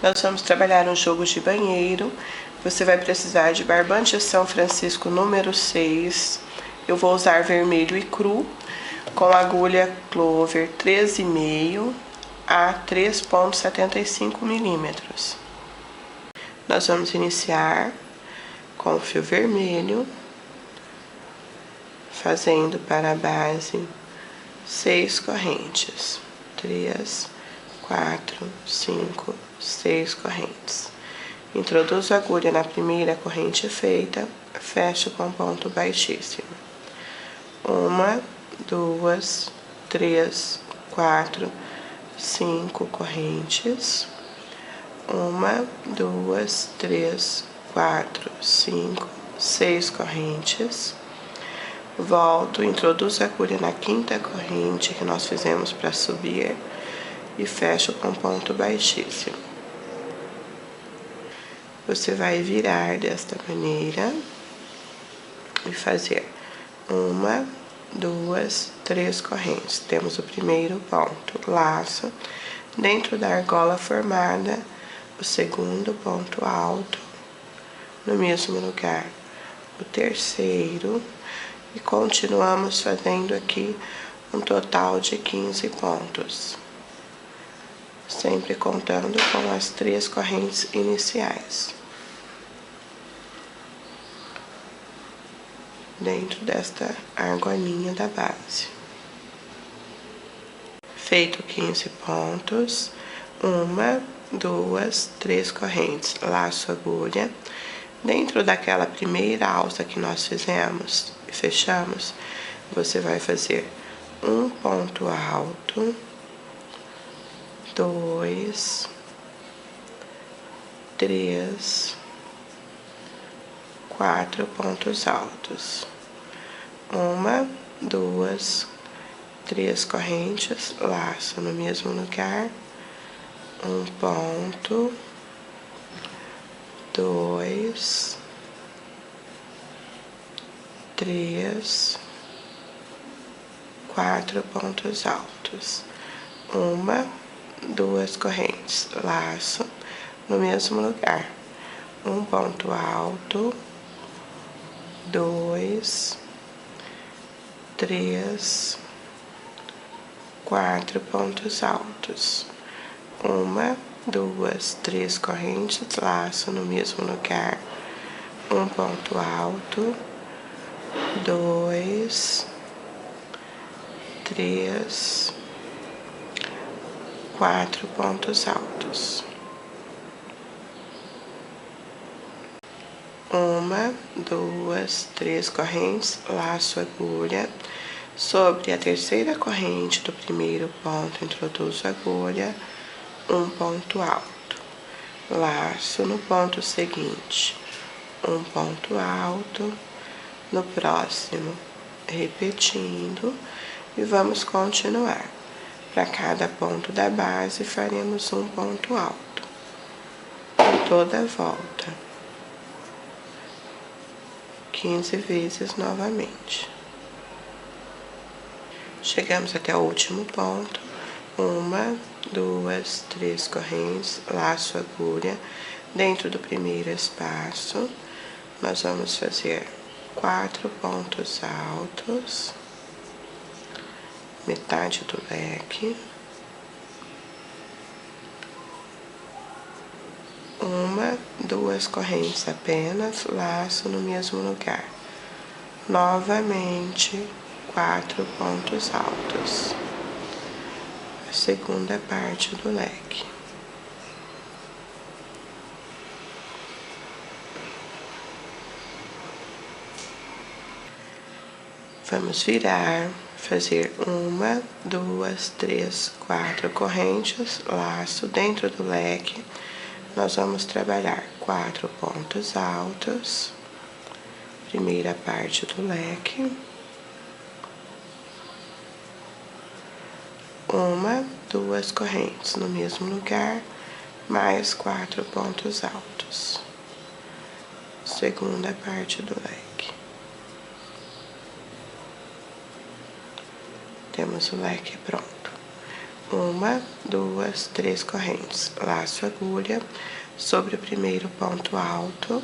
Nós vamos trabalhar um jogo de banheiro. Você vai precisar de barbante de São Francisco número 6. Eu vou usar vermelho e cru, com agulha Clover 13,5 a 3,75 milímetros. Nós vamos iniciar com o fio vermelho, fazendo para a base 6 correntes. 3, 4, 5, 6 correntes. Introduzo a agulha na primeira corrente feita, fecho com ponto baixíssimo. 1, 2, 3, 4, 5 correntes. 1, 2, 3, 4, 5, 6 correntes. Volto, introduzo a agulha na quinta corrente que nós fizemos para subir e fecho com ponto baixíssimo. Você vai virar desta maneira e fazer 1, 2, 3 correntes. Temos o primeiro ponto, laço, dentro da argola formada, o segundo ponto alto, no mesmo lugar, o terceiro, e continuamos fazendo aqui um total de 15 pontos, sempre contando com as 3 correntes iniciais. Dentro desta argolinha da base. Feito 15 pontos, 1, 2, 3 correntes, laço agulha. Dentro daquela primeira alça que nós fizemos e fechamos, você vai fazer um ponto alto, 2, 3, 4 pontos altos. 1, 2, 3 correntes, laço no mesmo lugar, um ponto, 2, 3, 4 pontos altos. 1, 2 correntes, laço no mesmo lugar, um ponto alto, 2, 3, 4 pontos altos. 1, 2, 3 correntes, laço no mesmo lugar, um ponto alto, 2, 3, 4 pontos altos. 1, 2, 3 correntes, laço agulha. Sobre a terceira corrente do primeiro ponto, introduzo a agulha, um ponto alto. Laço no ponto seguinte, um ponto alto. No próximo, repetindo, e vamos continuar. Para cada ponto da base, faremos um ponto alto em toda a volta. 15 vezes novamente. Chegamos até o último ponto. 1, 2, 3 correntes, laço agulha. Dentro do primeiro espaço, nós vamos fazer 4 pontos altos, metade do leque. 1, 2 correntes apenas, laço no mesmo lugar. Novamente, 4 pontos altos. A segunda parte do leque. Vamos virar, fazer 1, 2, 3, 4 correntes, laço dentro do leque. Nós vamos trabalhar 4 pontos altos, primeira parte do leque. 1, 2 correntes no mesmo lugar, mais 4 pontos altos. Segunda parte do leque. Temos o leque pronto. uma, duas, três correntes, laço agulha, sobre o primeiro ponto alto,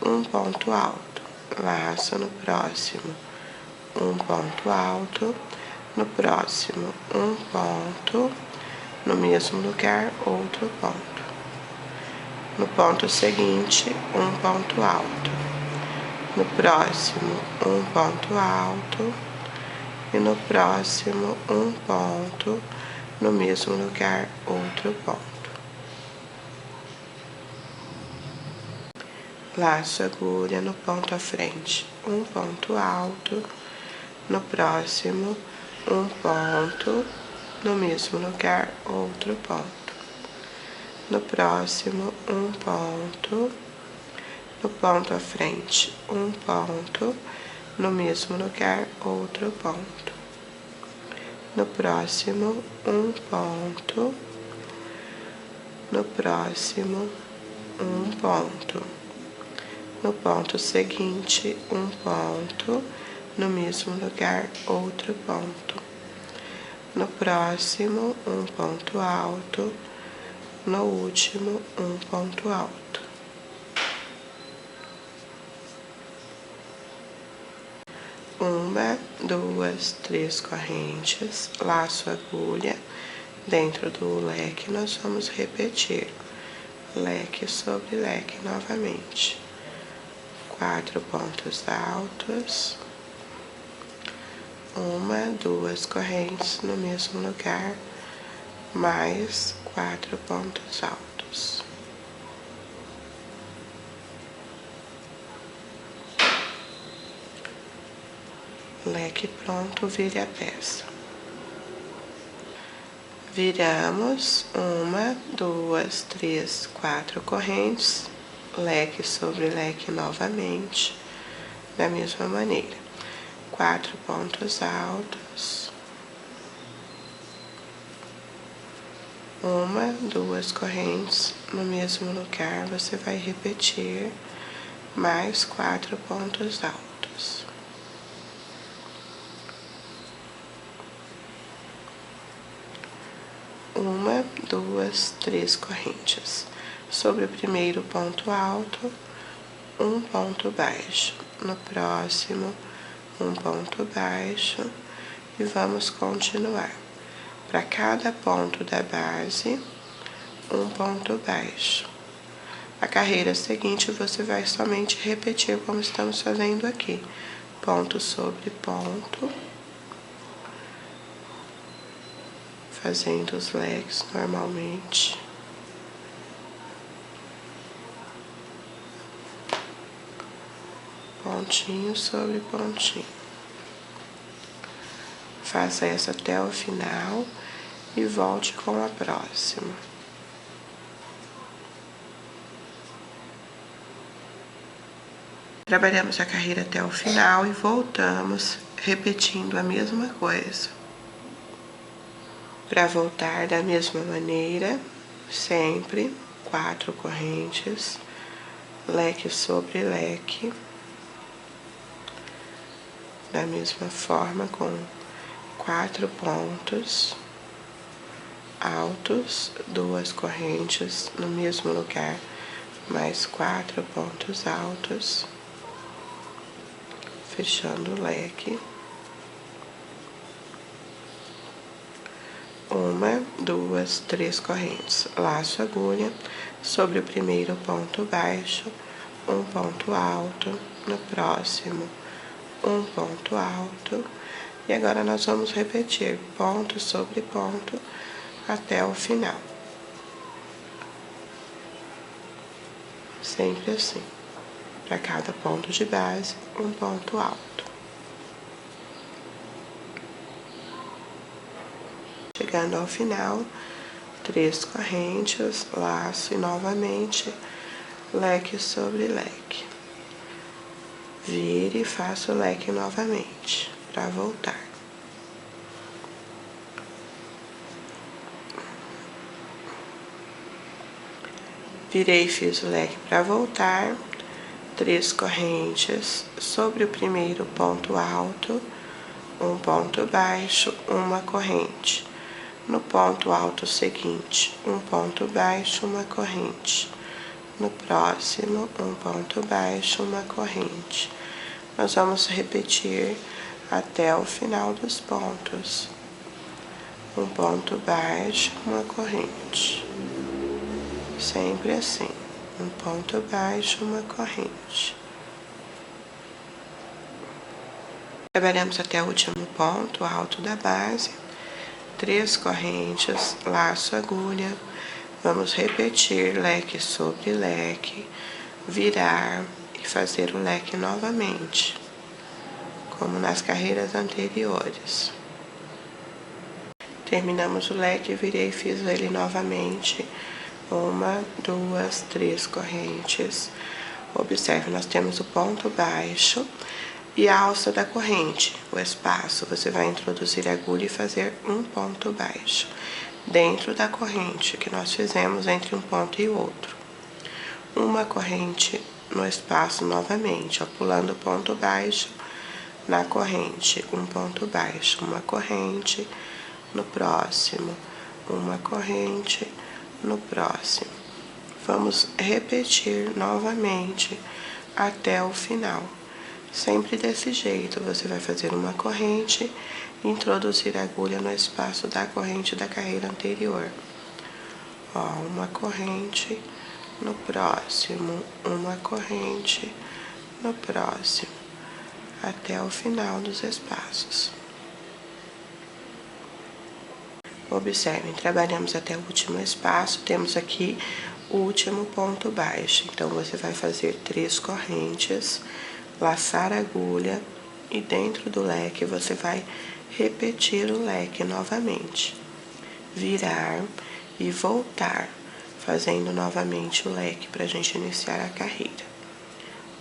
um ponto alto, laço no próximo, um ponto alto, no próximo, um ponto, no mesmo lugar, outro ponto. No ponto seguinte, um ponto alto. No próximo, um ponto alto. E no próximo, um ponto, no mesmo lugar, outro ponto. Laço agulha no ponto à frente, um ponto alto. No próximo, um ponto, no mesmo lugar, outro ponto. No próximo, um ponto, no ponto à frente, um ponto, no mesmo lugar, outro ponto. No próximo, um ponto, no próximo, um ponto. No ponto seguinte, um ponto, no mesmo lugar, outro ponto. No próximo, um ponto alto. No último, um ponto alto. Uma, duas, três correntes, laço agulha. Dentro do leque, nós vamos repetir leque sobre leque novamente. 4 pontos altos. Uma, duas correntes no mesmo lugar, mais 4 pontos altos. Leque pronto, vire a peça. Viramos uma, duas, três, 4 correntes, leque sobre leque novamente, da mesma maneira. 4 pontos altos. Uma, duas correntes no mesmo lugar, você vai repetir mais 4 pontos altos. Uma, duas, três correntes. Sobre o primeiro ponto alto, um ponto baixo. No próximo, um ponto baixo. E vamos continuar. Para cada ponto da base, um ponto baixo. A carreira seguinte, você vai somente repetir como estamos fazendo aqui. Ponto sobre ponto. Fazendo os leques normalmente. Pontinho sobre pontinho. Faça essa até o final e volte com a próxima. Trabalhamos a carreira até o final e voltamos repetindo a mesma coisa. Para voltar da mesma maneira, sempre 4 correntes, leque sobre leque, da mesma forma com 4 pontos altos, 2 correntes no mesmo lugar, mais 4 pontos altos, fechando o leque. Uma, duas, três correntes, laço agulha, sobre o primeiro ponto baixo, um ponto alto, no próximo, um ponto alto, e agora nós vamos repetir ponto sobre ponto até o final. Sempre assim, para cada ponto de base, um ponto alto. Chegando ao final, 3 correntes, laço e novamente leque sobre leque. Vire e faça o leque novamente, para voltar. Virei e fiz o leque para voltar, 3 correntes sobre o primeiro ponto alto, um ponto baixo, uma corrente. No ponto alto seguinte, um ponto baixo, uma corrente. No próximo, um ponto baixo, uma corrente. Nós vamos repetir até o final dos pontos. Um ponto baixo, uma corrente. Sempre assim. Um ponto baixo, uma corrente. Trabalhamos até o último ponto alto da base. 3 correntes, laço, agulha. Vamos repetir leque sobre leque, virar e fazer o leque novamente, como nas carreiras anteriores. Terminamos o leque, virei e fiz ele novamente. 1, 2, 3 correntes. Observe, nós temos o ponto baixo e a alça da corrente, o espaço. Você vai introduzir a agulha e fazer um ponto baixo dentro da corrente que nós fizemos entre um ponto e outro. Uma corrente no espaço novamente, ó, pulando o ponto baixo na corrente, um ponto baixo, uma corrente no próximo, uma corrente no próximo. Vamos repetir novamente até o final. Sempre desse jeito, você vai fazer uma corrente e introduzir a agulha no espaço da corrente da carreira anterior. Ó, uma corrente no próximo, uma corrente no próximo, até o final dos espaços. Observem, trabalhamos até o último espaço, temos aqui o último ponto baixo. Então, você vai fazer 3 correntes, laçar a agulha e dentro do leque você vai repetir o leque novamente, virar e voltar, fazendo novamente o leque para a gente iniciar a carreira,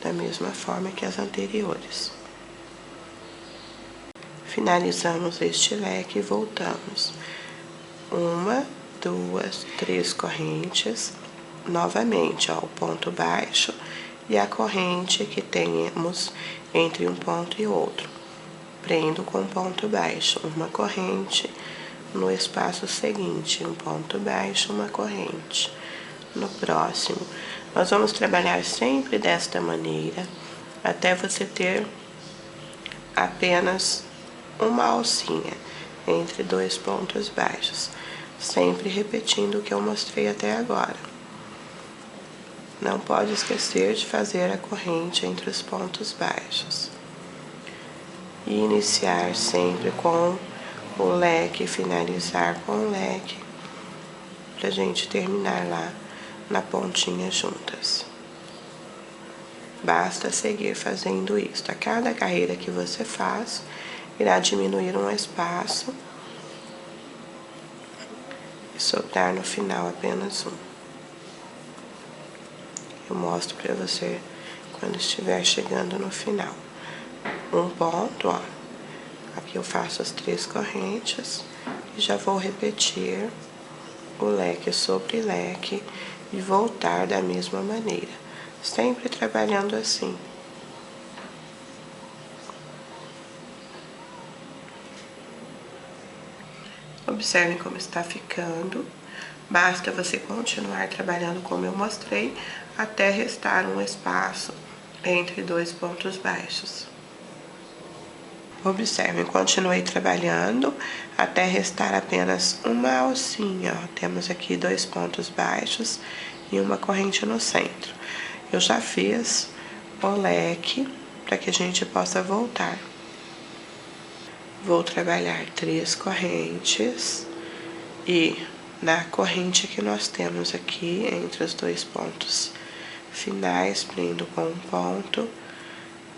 da mesma forma que as anteriores. Finalizamos este leque e voltamos. 1, 2, 3 correntes, novamente, ó, o ponto baixo e a corrente que temos entre um ponto e outro. Prendo com ponto baixo, uma corrente no espaço seguinte, um ponto baixo, uma corrente. No próximo, nós vamos trabalhar sempre desta maneira, até você ter apenas uma alcinha entre 2 pontos baixos, sempre repetindo o que eu mostrei até agora. Não pode esquecer de fazer a corrente entre os pontos baixos. E iniciar sempre com o leque, finalizar com o leque, pra gente terminar lá na pontinha juntas. Basta seguir fazendo isso. A cada carreira que você faz, irá diminuir um espaço e sobrar no final apenas um. Eu mostro para você quando estiver chegando no final. Um ponto, ó. Aqui eu faço as 3 correntes e já vou repetir o leque sobre leque e voltar da mesma maneira, sempre trabalhando assim. Observem como está ficando. Basta você continuar trabalhando como eu mostrei, até restar um espaço entre 2 pontos baixos. Observem, continuei trabalhando até restar apenas uma alcinha. Ó. Temos aqui 2 pontos baixos e uma corrente no centro. Eu já fiz o leque para que a gente possa voltar. Vou trabalhar 3 correntes e na corrente que nós temos aqui entre os 2 pontos finais, prendo com um ponto,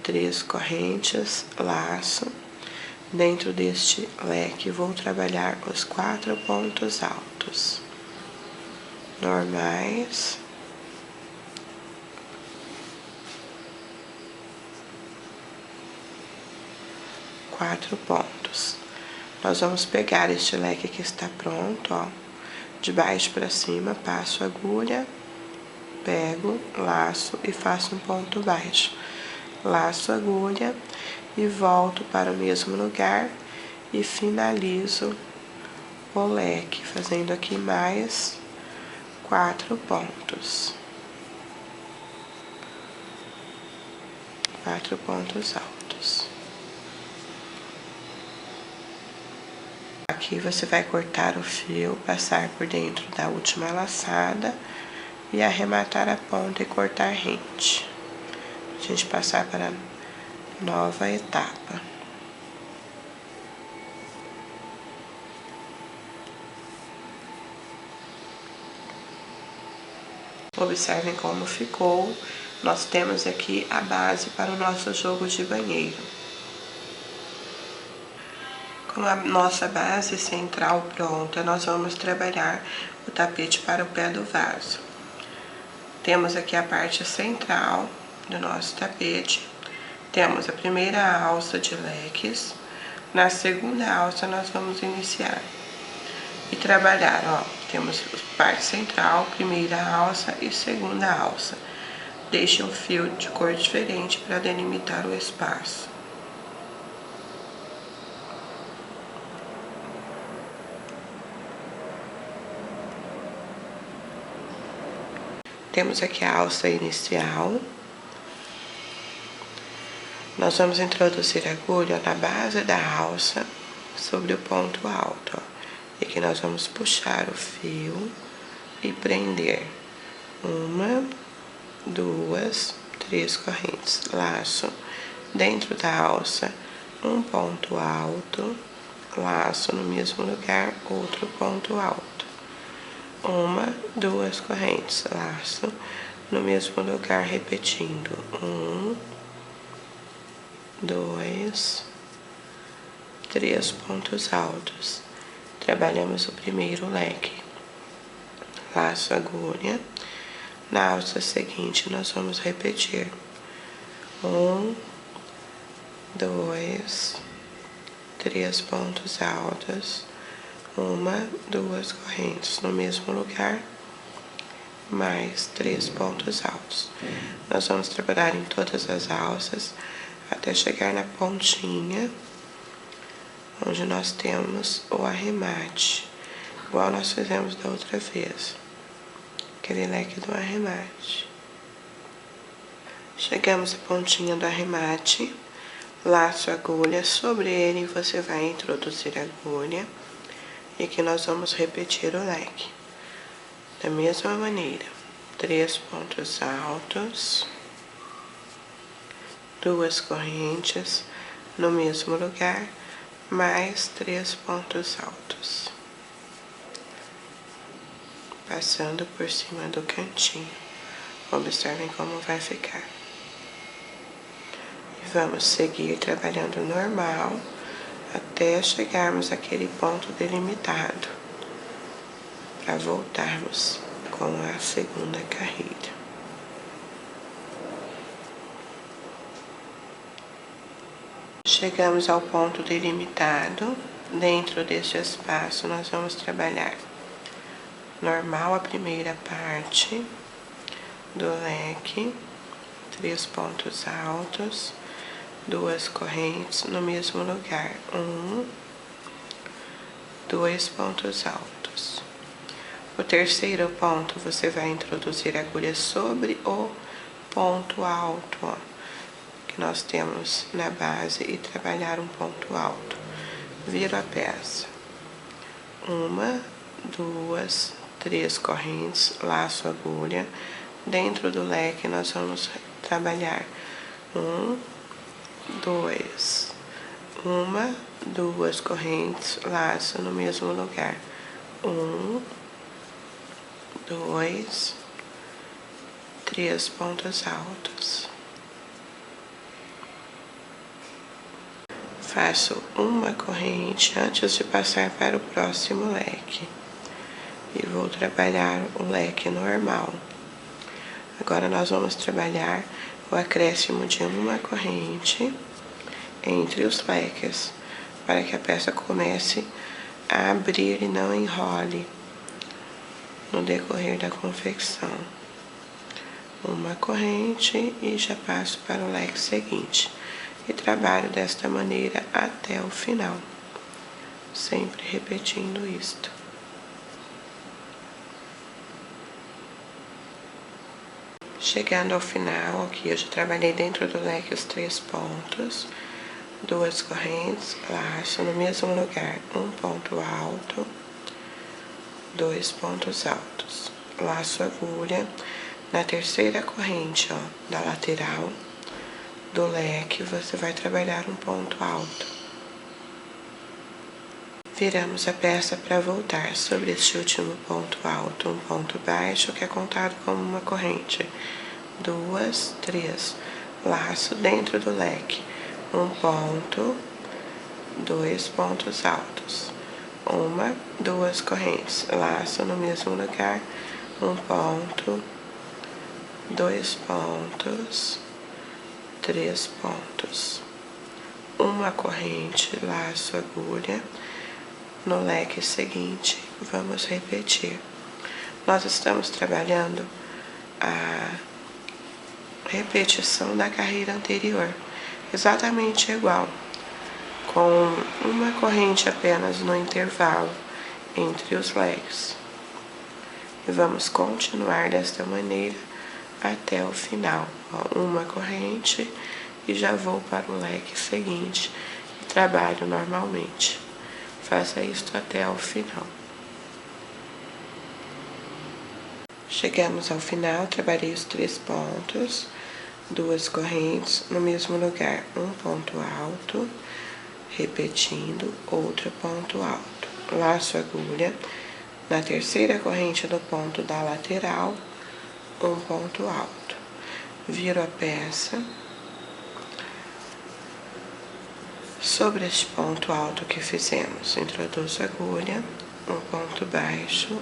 3 correntes, laço. Dentro deste leque vou trabalhar os 4 pontos altos normais. Quatro pontos. Nós vamos pegar este leque que está pronto, ó, de baixo para cima, passo a agulha, pego, laço e faço um ponto baixo. Laço a agulha e volto para o mesmo lugar e finalizo o leque, fazendo aqui mais 4 pontos. 4 pontos altos. Aqui você vai cortar o fio, passar por dentro da última laçada e arrematar a ponta e cortar rente. A gente passar para a nova etapa. Observem como ficou. Nós temos aqui a base para o nosso jogo de banheiro. Com a nossa base central pronta, nós vamos trabalhar o tapete para o pé do vaso. Temos aqui a parte central do nosso tapete. Temos a primeira alça de leques. Na segunda alça, nós vamos iniciar e trabalhar, ó. Temos parte central, primeira alça e segunda alça. Deixe um fio de cor diferente para delimitar o espaço. Temos aqui a alça inicial. Nós vamos introduzir a agulha na base da alça sobre o ponto alto, ó. E aqui nós vamos puxar o fio e prender 1, 2, 3 correntes. Laço dentro da alça, um ponto alto, laço no mesmo lugar, outro ponto alto. 1, 2 correntes, laço no mesmo lugar, repetindo. 1, 2, 3 pontos altos. Trabalhamos o primeiro leque. Laço agulha. Na alça seguinte, nós vamos repetir. 1, 2, 3 pontos altos. 1, 2 correntes no mesmo lugar, mais 3 pontos altos. Nós vamos trabalhar em todas as alças até chegar na pontinha, onde nós temos o arremate, igual nós fizemos da outra vez, aquele leque do arremate. Chegamos à pontinha do arremate, laço a agulha, sobre ele você vai introduzir a agulha. E aqui nós vamos repetir o leque. Da mesma maneira, 3 pontos altos, 2 correntes no mesmo lugar, mais 3 pontos altos. Passando por cima do cantinho. Observem como vai ficar. E vamos seguir trabalhando normal até chegarmos àquele ponto delimitado, para voltarmos com a segunda carreira. Chegamos ao ponto delimitado. Dentro deste espaço, nós vamos trabalhar normal a primeira parte do leque, 3 pontos altos, 2 correntes no mesmo lugar, 1, 2 pontos altos. O terceiro ponto, você vai introduzir a agulha sobre o ponto alto, ó, que nós temos na base, e trabalhar um ponto alto. Viro a peça. 1, 2, 3 correntes, laço a agulha. Dentro do leque, nós vamos trabalhar 1, 2, 1, 2 correntes, laço no mesmo lugar. 1, 2, 3 pontos altos. Faço uma corrente antes de passar para o próximo leque. E vou trabalhar o leque normal. Agora nós vamos trabalhar o acréscimo de uma corrente entre os leques, para que a peça comece a abrir e não enrole no decorrer da confecção. Uma corrente e já passo para o leque seguinte. E trabalho desta maneira até o final, sempre repetindo isto. Chegando ao final, aqui eu já trabalhei dentro do leque os 3 pontos, 2 correntes, laço no mesmo lugar, um ponto alto, 2 pontos altos, laço agulha, na terceira corrente, ó, da lateral do leque, você vai trabalhar um ponto alto. Viramos a peça para voltar sobre este último ponto alto, um ponto baixo, que é contado como uma corrente. 2, 3, laço dentro do leque, um ponto, 2 pontos altos, 1, 2 correntes, laço no mesmo lugar, um ponto, 2 pontos, 3 pontos, uma corrente, laço, agulha. No leque seguinte, vamos repetir. Nós estamos trabalhando a repetição da carreira anterior, exatamente igual, com uma corrente apenas no intervalo entre os leques. E vamos continuar desta maneira até o final. Ó, uma corrente e já vou para o leque seguinte e trabalho normalmente. Faça isto até o final. Chegamos ao final, trabalhei os 3 pontos, 2 correntes, no mesmo lugar, um ponto alto, repetindo, outro ponto alto. Laço agulha, na terceira corrente do ponto da lateral, um ponto alto. Viro a peça. Sobre este ponto alto que fizemos, introduzo a agulha, um ponto baixo,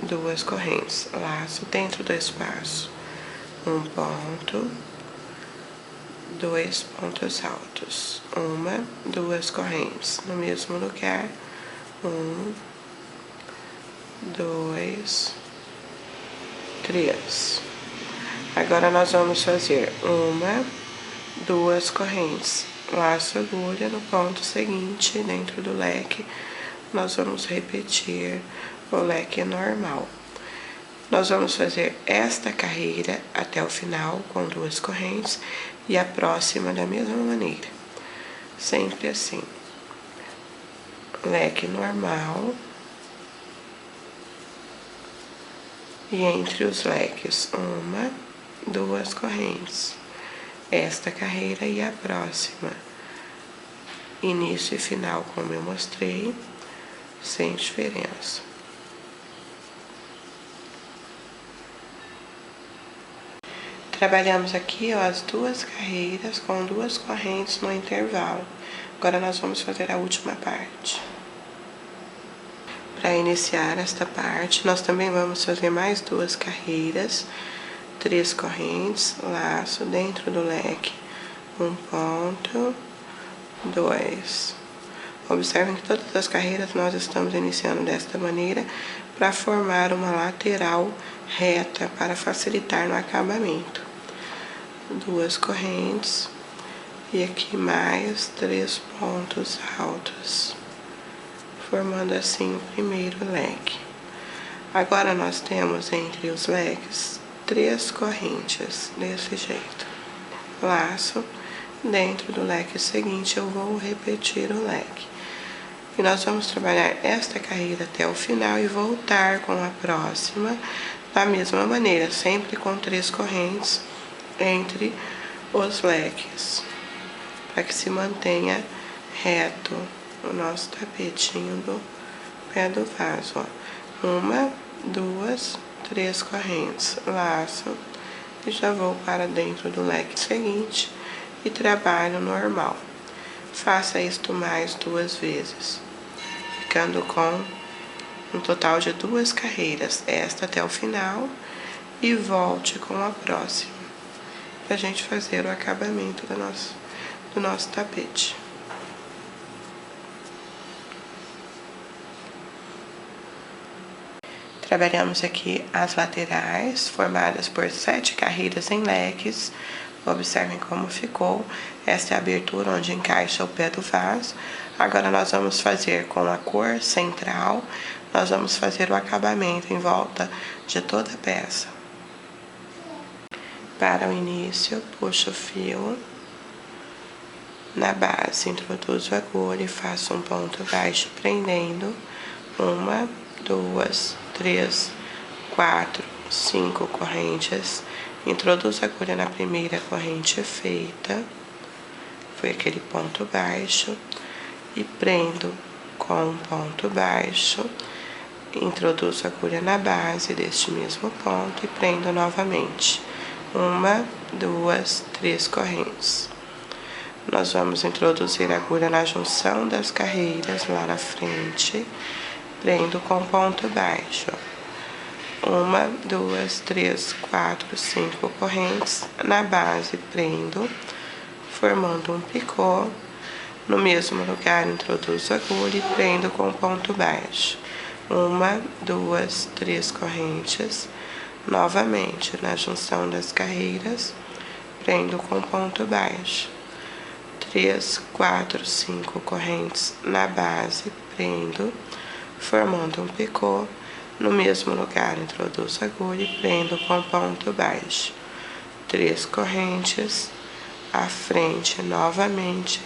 1, 2 correntes, laço dentro do espaço, um ponto, 2 pontos altos, 1, 2 correntes, no mesmo lugar, 1, 2, 3. Agora nós vamos fazer 1, 2 correntes, laço agulha no ponto seguinte, dentro do leque, nós vamos repetir o leque normal. Nós vamos fazer esta carreira até o final com 2 correntes e a próxima da mesma maneira, sempre assim. Leque normal e entre os leques 1, 2 correntes. Esta carreira e a próxima, início e final, como eu mostrei, sem diferença. Trabalhamos aqui, ó, as 2 carreiras com 2 correntes no intervalo. Agora nós vamos fazer a última parte. Para iniciar esta parte, nós também vamos fazer mais 2 carreiras, 3 correntes, laço dentro do leque, um ponto, 2. Observem que todas as carreiras nós estamos iniciando desta maneira para formar uma lateral reta para facilitar no acabamento. 2 correntes e aqui mais 3 pontos altos, formando assim o primeiro leque. Agora nós temos entre os leques 3 correntes, desse jeito. Laço, dentro do leque seguinte eu vou repetir o leque. E nós vamos trabalhar esta carreira até o final e voltar com a próxima da mesma maneira, sempre com 3 correntes entre os leques, para que se mantenha reto o nosso tapetinho do pé do vaso, ó. 1, 2, 3 correntes, laço e já vou para dentro do leque seguinte e trabalho normal. Faça isto mais 2 vezes, ficando com um total de 2 carreiras, esta até o final, e volte com a próxima, para a gente fazer o acabamento do nosso tapete. Trabalhamos aqui as laterais, formadas por 7 carreiras em leques. Observem como ficou. Esta é a abertura onde encaixa o pé do vaso. Agora nós vamos fazer com a cor central, nós vamos fazer o acabamento em volta de toda a peça. Para o início, puxo o fio na base, introduzo a agulha e faço um ponto baixo prendendo 1, 2, 3, 4, 5 correntes. Introduzo a agulha na primeira corrente feita, foi aquele ponto baixo, e prendo com um ponto baixo. Introduzo a agulha na base deste mesmo ponto e prendo novamente 1, 2, 3 correntes. Nós vamos introduzir a agulha na junção das carreiras lá na frente, prendo com ponto baixo. 1, 2, 3, 4, 5 correntes. Na base, prendo, formando um picô. No mesmo lugar, introduzo a agulha e prendo com ponto baixo. 1, 2, 3 correntes. Novamente, na junção das carreiras, prendo com ponto baixo. 3, 4, 5 correntes na base, prendo, formando um picô. No mesmo lugar, introduzo a agulha e prendo com ponto baixo. 3 correntes, à frente novamente.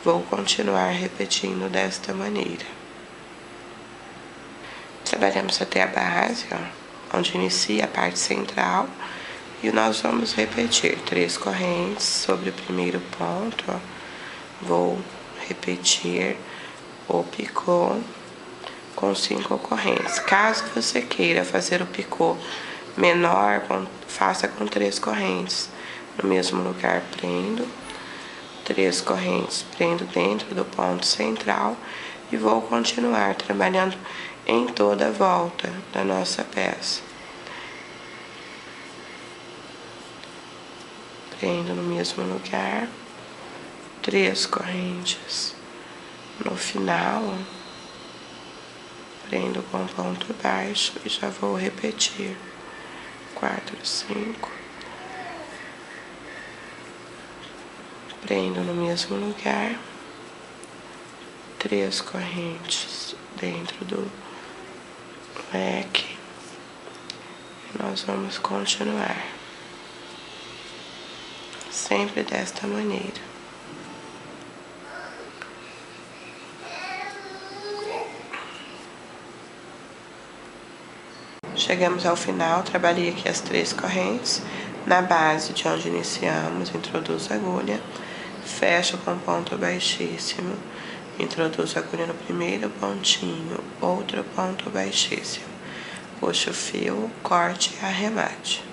Vou continuar repetindo desta maneira. Trabalhamos até a base, ó, onde inicia a parte central. E nós vamos repetir 3 correntes sobre o primeiro ponto, ó. Vou repetir o picô com 5 correntes. Caso você queira fazer o picô menor, faça com 3 correntes. No mesmo lugar, prendo 3 correntes, prendo dentro do ponto central e vou continuar trabalhando em toda a volta da nossa peça. Prendo no mesmo lugar, 3 correntes. No final, prendo com ponto baixo e já vou repetir. 4, 5. Prendo no mesmo lugar, 3 correntes dentro do leque. E nós vamos continuar sempre desta maneira. Chegamos ao final, trabalhei aqui as 3 correntes. Na base de onde iniciamos, introduzo a agulha, fecho com ponto baixíssimo, introduzo a agulha no primeiro pontinho, outro ponto baixíssimo, puxo o fio, corte e arremate.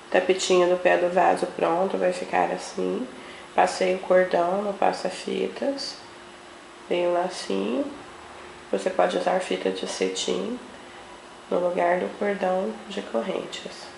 Tapetinho do pé do vaso pronto, vai ficar assim. Passei o cordão no passa-fitas, dei um lacinho. Você pode usar fita de cetim no lugar do cordão de correntes.